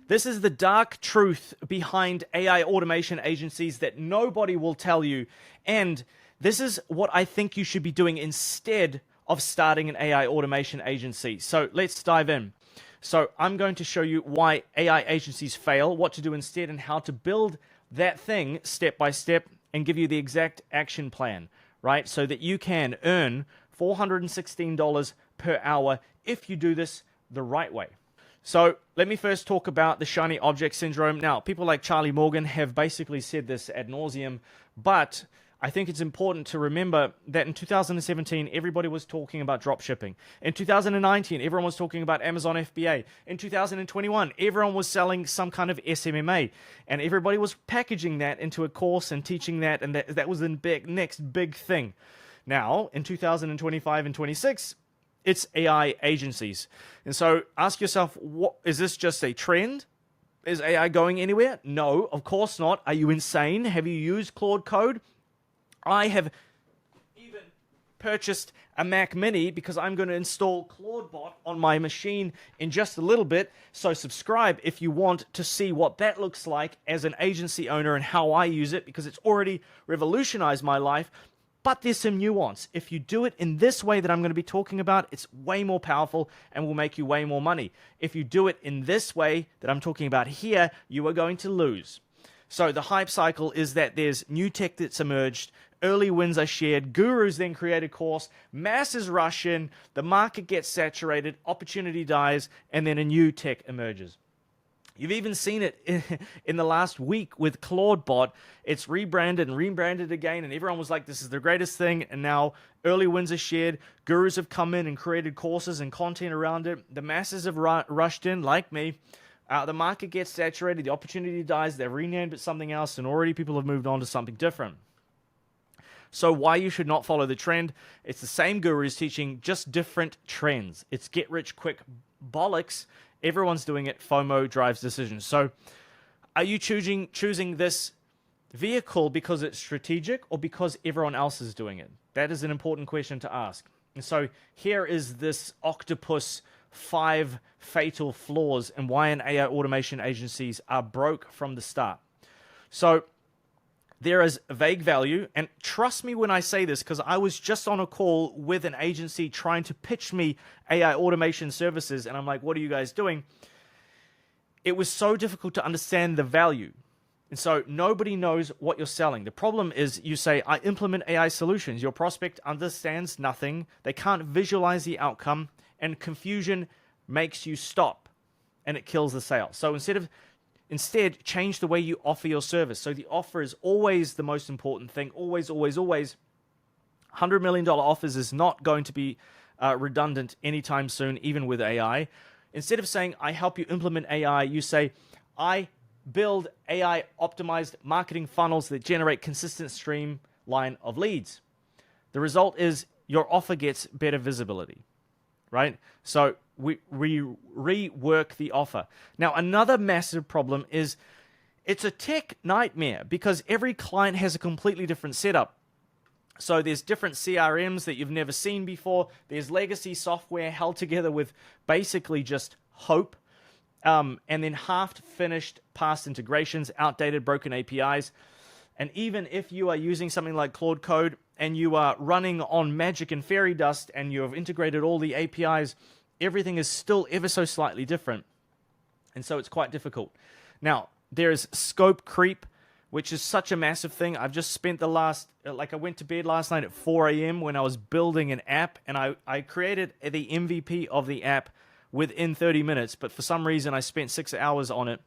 This is the dark truth behind AI automation agencies that nobody will tell you. And this is what I think you should be doing instead of starting an AI automation agency. So let's dive in. So I'm going to show you why AI agencies fail, what to do instead, and how to build that thing step by step and give you the exact action plan, right? So that you can earn $416 per hour if you do this the right way. So let me first talk about the shiny object syndrome. Now, people like Charlie Morgan have basically said this ad nauseum, but I think it's important to remember that in 2017, everybody was talking about drop shipping. In 2019, everyone was talking about Amazon FBA. In 2021, everyone was selling some kind of SMMA, and everybody was packaging that into a course and teaching that, and that was the next big thing. Now, in 2025 and 26, it's AI agencies. And so ask yourself, is this just a trend? Is AI going anywhere? No, of course not. Are you insane? Have you used Claude Code? I have even purchased a Mac Mini because I'm going to install ClaudeBot on my machine in just a little bit. So subscribe if you want to see what that looks like as an agency owner and how I use it, because it's already revolutionized my life. But there's some nuance. If you do it in this way that I'm going to be talking about, it's way more powerful and will make you way more money. If you do it in this way that I'm talking about here, you are going to lose. So the hype cycle is that there's new tech that's emerged, early wins are shared, gurus then create a course, masses rush in, the market gets saturated, opportunity dies, and then a new tech emerges. You've even seen it in the last week with ClaudeBot. It's rebranded and rebranded again, and everyone was like, this is the greatest thing, and now early wins are shared, gurus have come in and created courses and content around it, the masses have rushed in, like me. The market gets saturated, the opportunity dies, they've renamed it something else, and already people have moved on to something different. So why you should not follow the trend? It's the same gurus teaching just different trends. It's get rich quick bollocks. Everyone's doing it. FOMO drives decisions. So are you choosing this vehicle because it's strategic or because everyone else is doing it? That is an important question to ask. And so here is this octopus 5 fatal flaws and why an AI automation agencies are broke from the start. So there is vague value, and trust me when I say this, because I was just on a call with an agency trying to pitch me AI automation services, and I'm like, what are you guys doing? It was so difficult to understand the value. And so nobody knows what you're selling. The problem is you say, I implement AI solutions. Your prospect understands nothing. They can't visualize the outcome, and confusion makes you stop, and it kills the sale. So Instead, change the way you offer your service. So the offer is always the most important thing. Always, always, always. $100 million offers is not going to be redundant anytime soon, even with AI. Instead of saying, I help you implement AI, you say, I build AI-optimized marketing funnels that generate consistent streamline of leads. The result is your offer gets better visibility, right? So we rework the offer. Now, another massive problem is it's a tech nightmare because every client has a completely different setup. So there's different CRMs that you've never seen before. There's legacy software held together with basically just hope, and then half-finished past integrations, outdated, broken APIs. And even if you are using something like Claude Code and you are running on Magic and Fairy Dust and you have integrated all the APIs, everything is still ever so slightly different. And so it's quite difficult. Now, there is scope creep, which is such a massive thing. I've just spent I went to bed last night at 4 a.m. when I was building an app, and I created the MVP of the app within 30 minutes, but for some reason I spent 6 hours on it,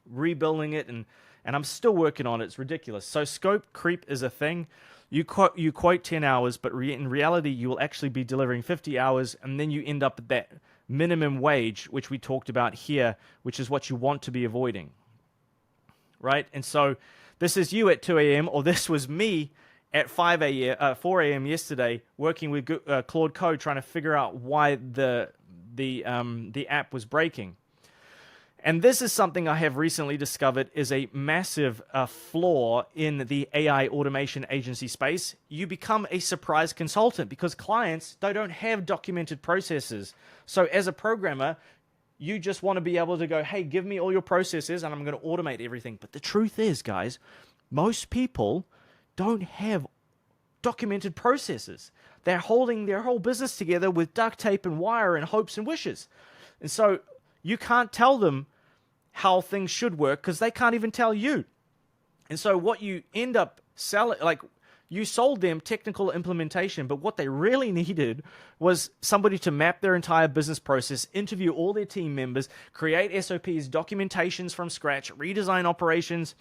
rebuilding it, and I'm still working on it. It's ridiculous. So scope creep is a thing. You quote 10 hours, but in reality, you will actually be delivering 50 hours, and then you end up at that minimum wage, which we talked about here, which is what you want to be avoiding, right? And so this is you at 2 a.m., or this was me at 4 a.m. yesterday, working with Claude Code, trying to figure out why the app was breaking. And this is something I have recently discovered is a massive flaw in the AI automation agency space. You become a surprise consultant because clients, they don't have documented processes. So as a programmer, You just want to be able to go, hey, give me all your processes and I'm going to automate everything. But the truth is, guys, most people don't have documented processes. They're holding their whole business together with duct tape and wire and hopes and wishes. And so you can't tell them how things should work because they can't even tell you. And so what you end up selling, like, you sold them technical implementation, but what they really needed was somebody to map their entire business process, interview all their team members, create SOPs, documentations from scratch, redesign operations.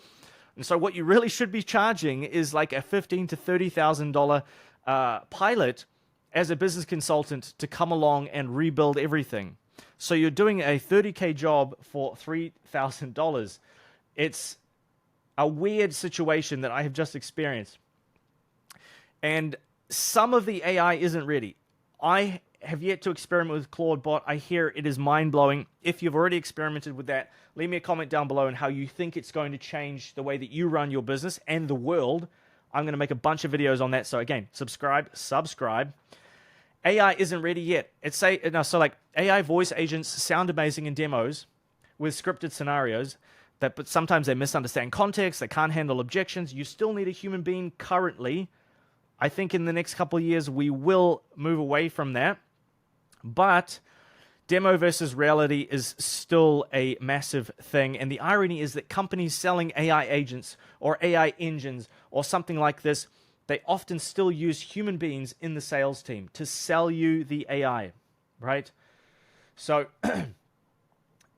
And so what you really should be charging is like a $15,000 to $30,000 pilot as a business consultant to come along and rebuild everything. So you're doing a $30K job for $3,000. It's a weird situation that I have just experienced. And some of the AI isn't ready. I have yet to experiment with Claude Bot. I hear it is mind-blowing. If you've already experimented with that, leave me a comment down below on how you think it's going to change the way that you run your business and the world. I'm going to make a bunch of videos on that. So again, subscribe. AI isn't ready yet. So like AI voice agents sound amazing in demos with scripted scenarios, but sometimes they misunderstand context. They can't handle objections. You still need a human being currently. I think in the next couple of years, we will move away from that. But demo versus reality is still a massive thing. And the irony is that companies selling AI agents or AI engines or something like this, they often still use human beings in the sales team to sell you the AI, right? So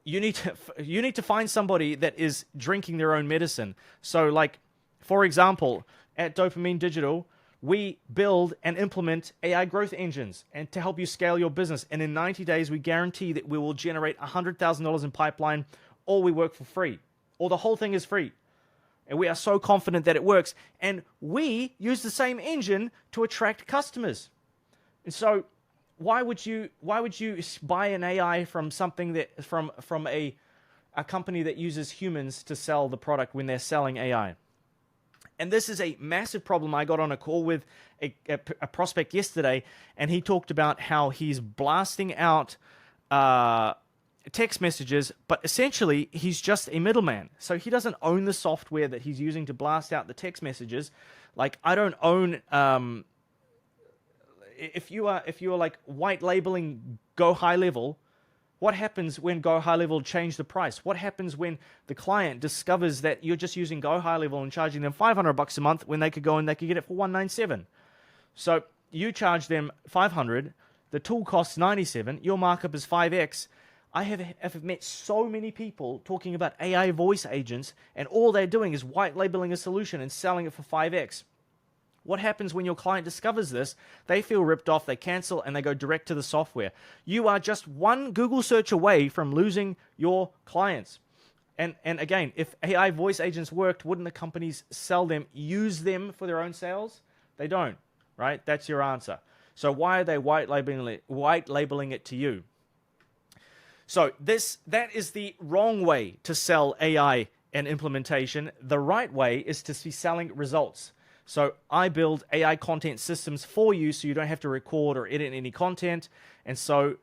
you need to find somebody that is drinking their own medicine. So like, for example, at Dopamine Digital, we build and implement AI growth engines and to help you scale your business. And in 90 days, we guarantee that we will generate $100,000 in pipeline, or we work for free, or the whole thing is free. And we are so confident that it works. And we use the same engine to attract customers. And so why would you buy an AI from something that from a company that uses humans to sell the product when they're selling AI? And this is a massive problem. I got on a call with a prospect yesterday, and he talked about how he's blasting out text messages, but essentially he's just a middleman. So he doesn't own the software that he's using to blast out the text messages. Like, I don't own. If you are like white labeling Go High Level, what happens when Go High Level change the price? What happens when the client discovers that you're just using Go High Level and charging them $500 a month when they could go and they could get it for $197? So you charge them $500, the tool costs $97, your markup is 5x. I have met so many people talking about AI voice agents, and all they're doing is white labeling a solution and selling it for 5x. What happens when your client discovers this? They feel ripped off, they cancel, and they go direct to the software. You are just one Google search away from losing your clients. And again, if AI voice agents worked, wouldn't the companies sell them, use them for their own sales? They don't, right? That's your answer. So why are they white labeling it to you? So that is the wrong way to sell AI and implementation. The right way is to be selling results. So I build AI content systems for you so you don't have to record or edit any content. And so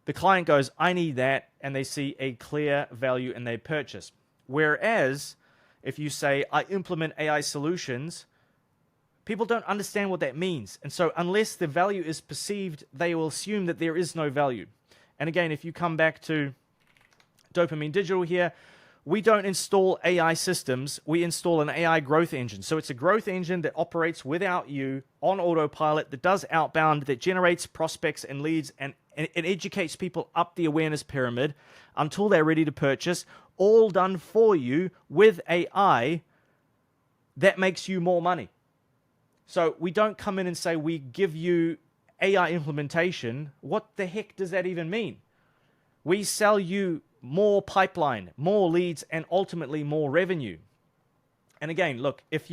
the client goes, I need that, and they see a clear value and they purchase. Whereas if you say, I implement AI solutions, people don't understand what that means. And so unless the value is perceived, they will assume that there is no value. And again, if you come back to Dopamine Digital here, we don't install AI systems, we install an AI growth engine. So it's a growth engine that operates without you on autopilot, that does outbound, that generates prospects and leads, and it educates people up the awareness pyramid until they're ready to purchase, all done for you with AI that makes you more money. So we don't come in and say we give you AI implementation. What the heck does that even mean? We sell you more pipeline, more leads, and ultimately more revenue. And again, look, if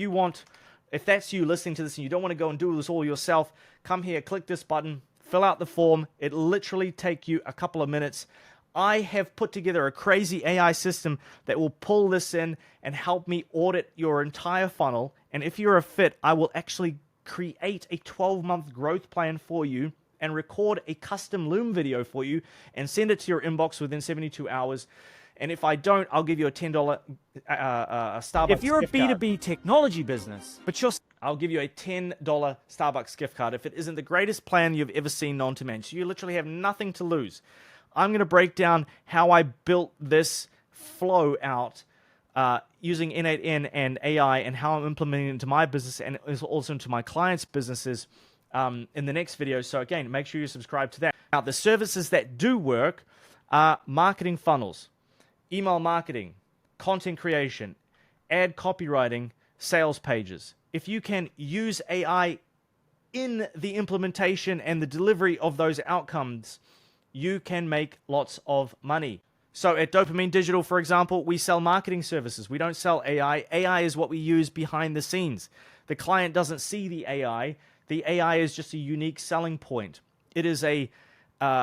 that's you listening to this and you don't want to go and do this all yourself, come here, click this button, fill out the form. It'll literally take you a couple of minutes. I have put together a crazy AI system that will pull this in and help me audit your entire funnel. And if you're a fit, I will actually create a 12-month growth plan for you and record a custom Loom video for you and send it to your inbox within 72 hours. And if I don't, I'll give you a $10 Starbucks If you're a gift card. B2B technology business, but you're I'll give you a $10 Starbucks gift card if it isn't the greatest plan you've ever seen known to man. So you literally have nothing to lose. I'm going to break down how I built this flow out using N8N and AI, and how I'm implementing it into my business and also into my clients' businesses in the next video. So again, make sure you subscribe to that. Now, the services that do work are marketing funnels, email marketing, content creation, ad copywriting, sales pages. If you can use AI in the implementation and the delivery of those outcomes, you can make lots of money. So at Dopamine Digital, for example, we sell marketing services. We don't sell AI. AI is what we use behind the scenes. The client doesn't see the AI. The AI is just a unique selling point. It is a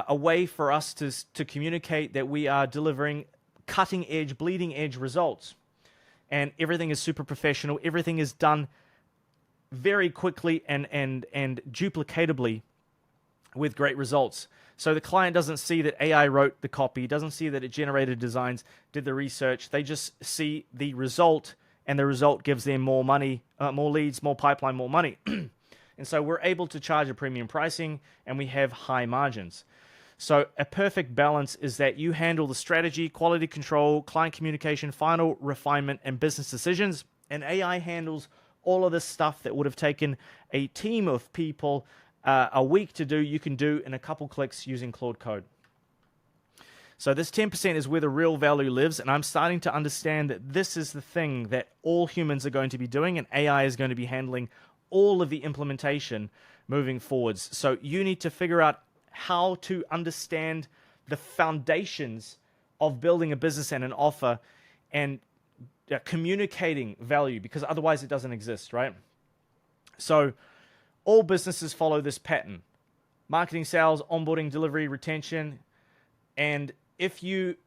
way for us to communicate that we are delivering cutting edge, bleeding edge results. And everything is super professional. Everything is done very quickly and duplicatably with great results. So the client doesn't see that AI wrote the copy, doesn't see that it generated designs, did the research. They just see the result, and the result gives them more money, more leads, more pipeline, more money. And so we're able to charge a premium pricing, and we have high margins. So a perfect balance is that you handle the strategy, quality control, client communication, final refinement, and business decisions. And AI handles all of this stuff that would have taken a team of people a week to do. You can do in a couple clicks using Claude Code. So this 10% is where the real value lives, and I'm starting to understand that this is the thing that all humans are going to be doing, and AI is going to be handling all of the implementation moving forwards. So you need to figure out how to understand the foundations of building a business and an offer and communicating value, because otherwise it doesn't exist, right? So all businesses follow this pattern: marketing, sales, onboarding, delivery, retention. And if you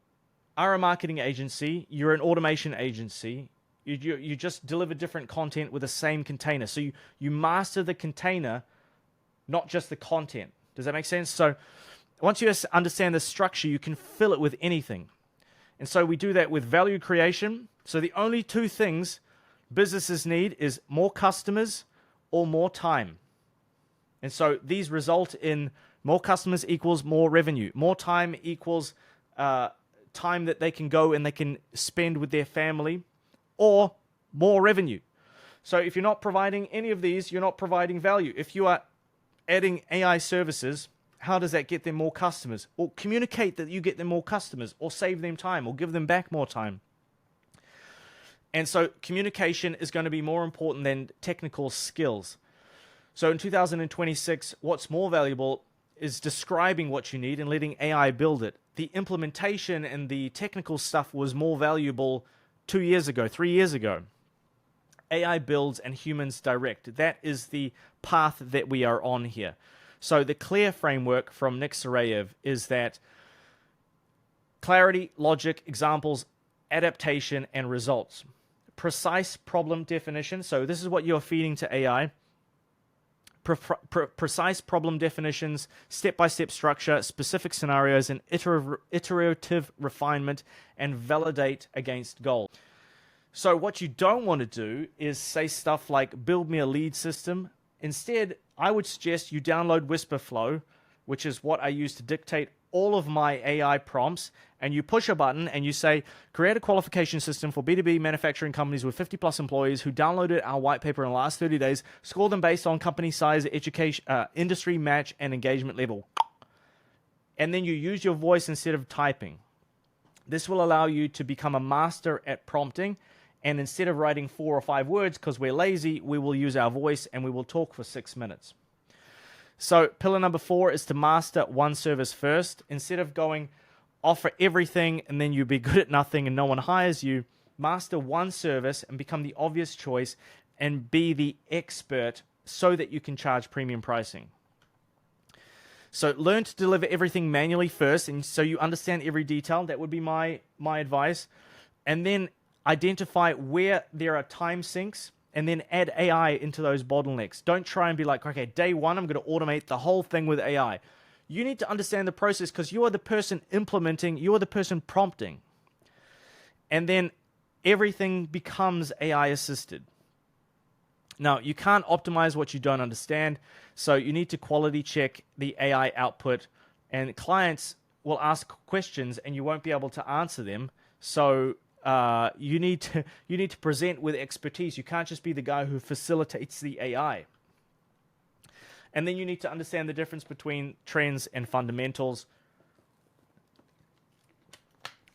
are a marketing agency, you're an automation agency, you just deliver different content with the same container. So you master the container, not just the content. Does that make sense? So once you understand the structure, you can fill it with anything. And so we do that with value creation. So the only two things businesses need is more customers or more time. And so these result in more customers equals more revenue. More time equals time that they can go and they can spend with their family, or more revenue. So if you're not providing any of these, you're not providing value. If you are adding AI services, how does that get them more customers? Or communicate that you get them more customers, or save them time, or give them back more time. And so communication is going to be more important than technical skills. So in 2026, what's more valuable is describing what you need and letting AI build it. The implementation and the technical stuff was more valuable 2 years ago, 3 years ago. AI builds and humans direct. That is the path that we are on here. So the CLARE framework from Nick Sarayev is that clarity, logic, examples, adaptation, and results. Precise problem definition. So this is what you're feeding to AI. Precise problem definitions, step-by-step structure, specific scenarios, and iterative refinement, and validate against goals. So what you don't want to do is say stuff like, build me a lead system. Instead, I would suggest you download Whisperflow, which is what I use to dictate all of my AI prompts, and you push a button and you say, create a qualification system for B2B manufacturing companies with 50 plus employees who downloaded our white paper in the last 30 days, score them based on company size, education, industry match, and engagement level. And then you use your voice instead of typing. This will allow you to become a master at prompting, and instead of writing 4 or 5 words, because we're lazy, we will use our voice and we will talk for 6 minutes. So pillar number 4 is to master one service first. Instead of going offer everything and then you be good at nothing and no one hires you, master one service and become the obvious choice and be the expert so that you can charge premium pricing. So learn to deliver everything manually first, and so you understand every detail. That would be my advice. And then identify where there are time sinks and then add AI into those bottlenecks. Don't try and be like, okay, day one, I'm going to automate the whole thing with AI. You need to understand the process because you are the person implementing, you are the person prompting. And then everything becomes AI assisted. Now, you can't optimize what you don't understand, so you need to quality check the AI output, and clients will ask questions and you won't be able to answer them. So you need to present with expertise. You can't just be the guy who facilitates the AI. And then you need to understand the difference between trends and fundamentals.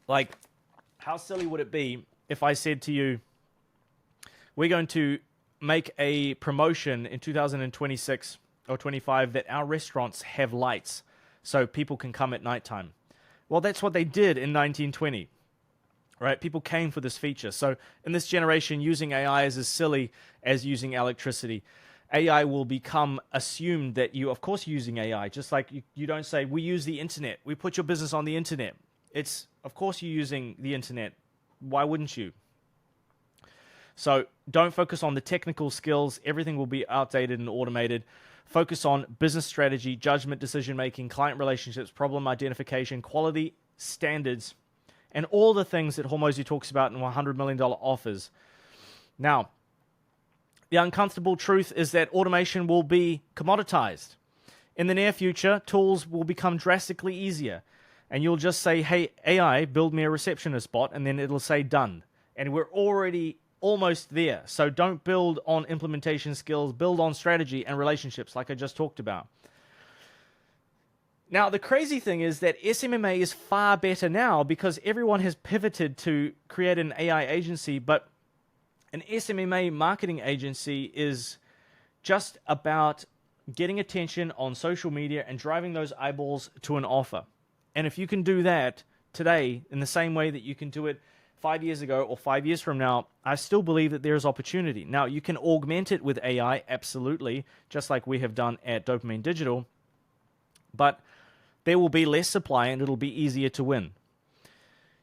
Like, how silly would it be if I said to you, we're going to make a promotion in 2026 or 25 that our restaurants have lights so people can come at nighttime. Well, that's what they did in 1920, right? People came for this feature. So in this generation, using AI is as silly as using electricity. AI will become assumed that you, of course, using AI, just like you don't say, we use the internet. We put your business on the internet. It's, of course, you're using the internet. Why wouldn't you? So don't focus on the technical skills. Everything will be outdated and automated. Focus on business strategy, judgment, decision-making, client relationships, problem identification, quality standards, and all the things that Hormozi talks about in $100 million offers. Now, the uncomfortable truth is that automation will be commoditized. In the near future, tools will become drastically easier. And you'll just say, hey, AI, build me a receptionist bot, and then it'll say done. And we're already almost there. So don't build on implementation skills, build on strategy and relationships like I just talked about. Now, the crazy thing is that SMMA is far better now because everyone has pivoted to create an AI agency, but an SMMA marketing agency is just about getting attention on social media and driving those eyeballs to an offer. And if you can do that today in the same way that you can do it 5 years ago or 5 years from now, I still believe that there is opportunity. Now, you can augment it with AI, absolutely, just like we have done at Dopamine Digital, but there will be less supply and it'll be easier to win.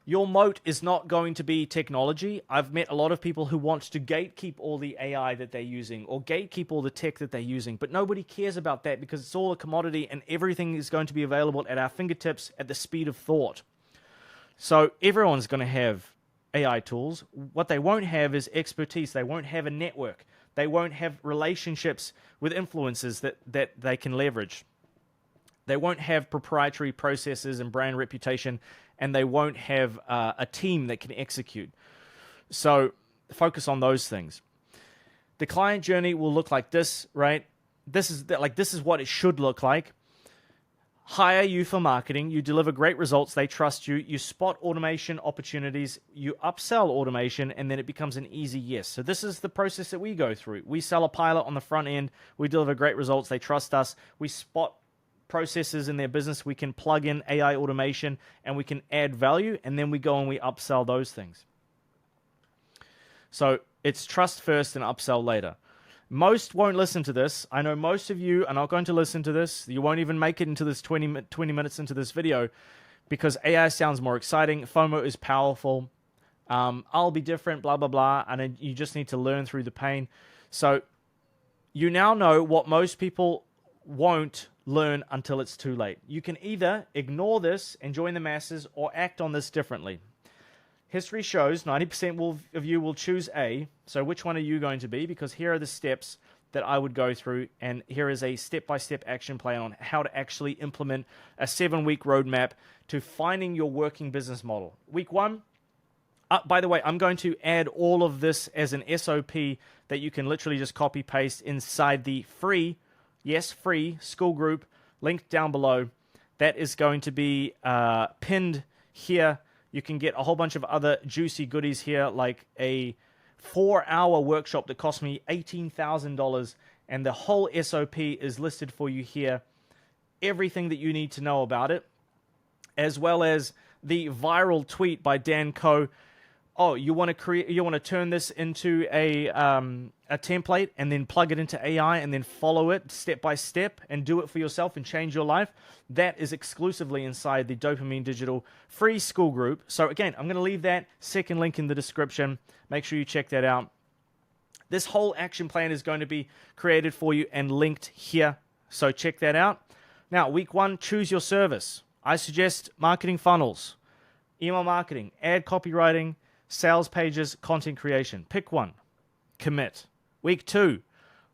Your moat is not going to be technology. I've met a lot of people who want to gatekeep all the AI that they're using or gatekeep all the tech that they're using, but nobody cares about that because it's all a commodity and everything is going to be available at our fingertips at the speed of thought. So everyone's going to have AI tools. What they won't have is expertise. They won't have a network. They won't have relationships with influencers that they can leverage. They won't have proprietary processes and brand reputation, and they won't have a team that can execute. So focus on those things. The client journey will look like this, right? This is what it should look like. Hire you for marketing. You deliver great results. They trust you. You spot automation opportunities. You upsell automation, and then it becomes an easy yes. So this is the process that we go through. We sell a pilot on the front end. We deliver great results. They trust us. We spot processes in their business. We can plug in AI automation, and we can add value, and then we go and we upsell those things. So it's trust first and upsell later. Most won't listen to this. I know most of you are not going to listen to this. You won't even make it into this 20 minutes into this video because AI sounds more exciting. FOMO is powerful. I'll be different, blah, blah, blah. And you just need to learn through the pain. So you now know what most people won't learn until it's too late. You can either ignore this and join the masses or act on this differently. History shows 90% of you will choose A. So which one are you going to be? Because here are the steps that I would go through, and here is a step-by-step action plan on how to actually implement a 7-week roadmap to finding your working business model. Week 1, by the way, I'm going to add all of this as an SOP that you can literally just copy-paste inside the free, yes, free school group, linked down below. That is going to be pinned here. You can get a whole bunch of other juicy goodies here, like a 4-hour workshop that cost me $18,000, and the whole SOP is listed for you here. Everything that you need to know about it, as well as the viral tweet by Dan Coe. Oh, you want to turn this into a template and then plug it into AI and then follow it step by step and do it for yourself and change your life. That is exclusively inside the Dopamine Digital free school group. So again, I'm going to leave that second link in the description. Make sure you check that out. This whole action plan is going to be created for you and linked here. So check that out. Now, week 1, choose your service. I suggest marketing funnels, email marketing, ad copywriting, sales pages, content creation. Pick one. Commit. Week 2,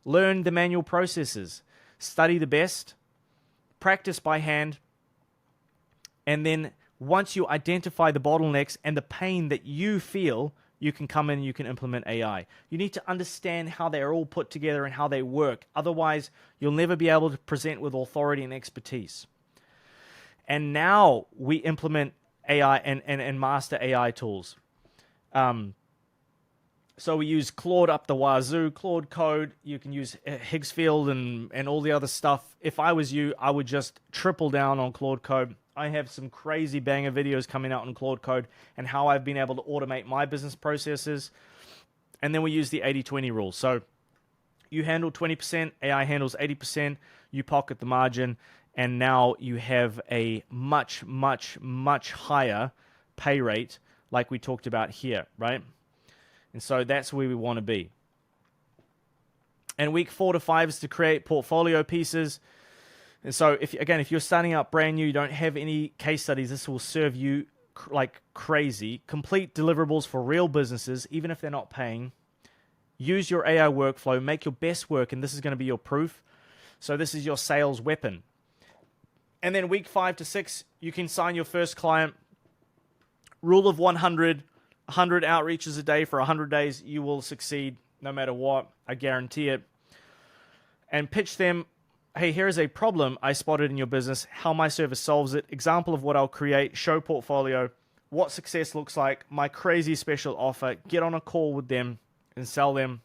learn the manual processes. Study the best. Practice by hand. And then once you identify the bottlenecks and the pain that you feel, you can come in and you can implement AI. You need to understand how they are all put together and how they work. Otherwise, you'll never be able to present with authority and expertise. And now we implement AI and master AI tools. So we use Claude up the wazoo, Claude Code. You can use Higgsfield and all the other stuff. If I was you, I would just triple down on Claude Code. I have some crazy banger videos coming out on Claude Code and how I've been able to automate my business processes. And then we use the 80-20 rule. So you handle 20%, AI handles 80%, you pocket the margin, and now you have a much, much, much higher pay rate like we talked about here, right? And so that's where we want to be. And week 4 to 5 is to create portfolio pieces. And so, if you're starting out brand new, you don't have any case studies, this will serve you like crazy. Complete deliverables for real businesses, even if they're not paying. Use your AI workflow, make your best work, and this is going to be your proof. So this is your sales weapon. And then week 5 to 6, you can sign your first client. Rule of 100, 100 outreaches a day for 100 days. You will succeed no matter what. I guarantee it. And pitch them, hey, here is a problem I spotted in your business, how my service solves it, example of what I'll create, show portfolio, what success looks like, my crazy special offer, get on a call with them and sell them.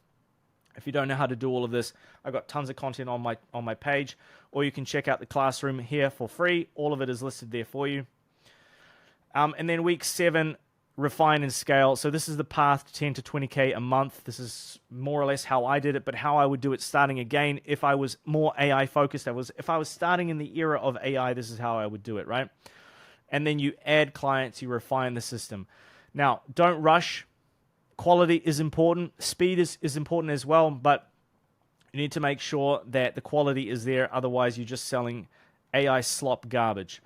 If you don't know how to do all of this, I've got tons of content on my page, or you can check out the classroom here for free. All of it is listed there for you. And then week 7, refine and scale. So this is the path to 10 to 20K a month. This is more or less how I did it, but how I would do it starting again if I was more AI focused. If I was starting in the era of AI, this is how I would do it, right? And then you add clients, you refine the system. Now, don't rush. Quality is important. Speed is important as well, but you need to make sure that the quality is there. Otherwise, you're just selling AI slop garbage.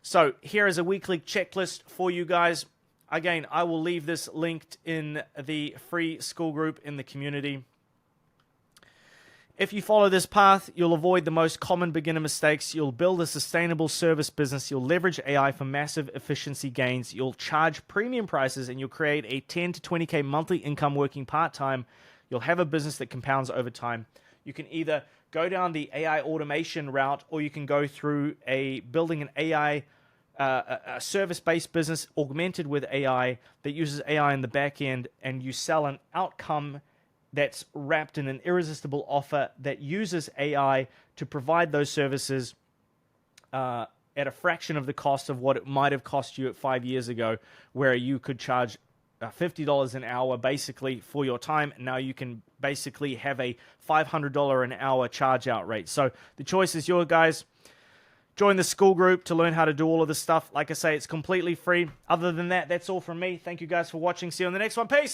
So here is a weekly checklist for you guys. Again, I will leave this linked in the free school group in the community. If you follow this path, you'll avoid the most common beginner mistakes. You'll build a sustainable service business. You'll leverage AI for massive efficiency gains. You'll charge premium prices, and you'll create a 10 to 20K monthly income working part-time. You'll have a business that compounds over time. You can either go down the AI automation route, or you can go through building an AI a service-based business augmented with AI that uses AI in the back end, and you sell an outcome that's wrapped in an irresistible offer that uses AI to provide those services at a fraction of the cost of what it might have cost you 5 years ago, where you could charge $50 an hour basically for your time. Now you can basically have a $500 an hour charge out rate. So the choice is yours, guys. Join the school group to learn how to do all of this stuff. Like I say, it's completely free. Other than that, that's all from me. Thank you guys for watching. See you on the next one. Peace.